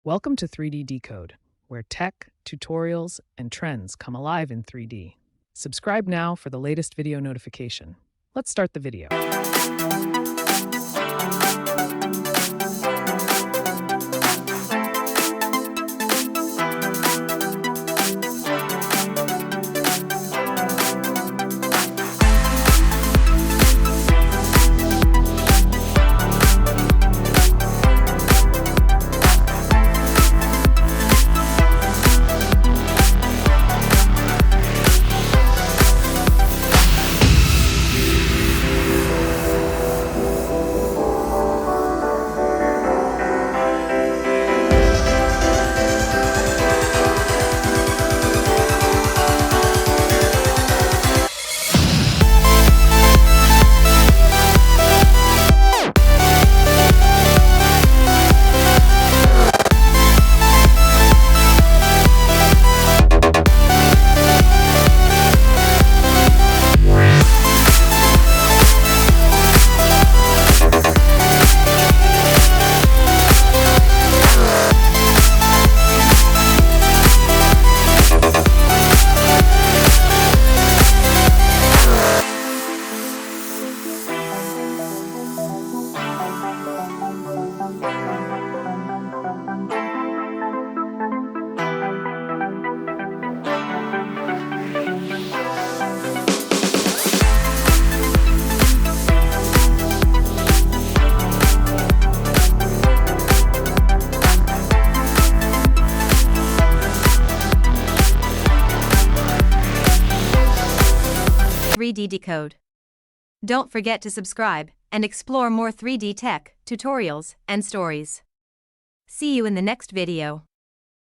Welcome to 3D Decode, where tech, tutorials, and trends come alive in 3D. Subscribe now for the latest video notification. Let's start the video. DECODE. Don't forget to subscribe and explore more 3D tech, tutorials, and stories. See you in the next video.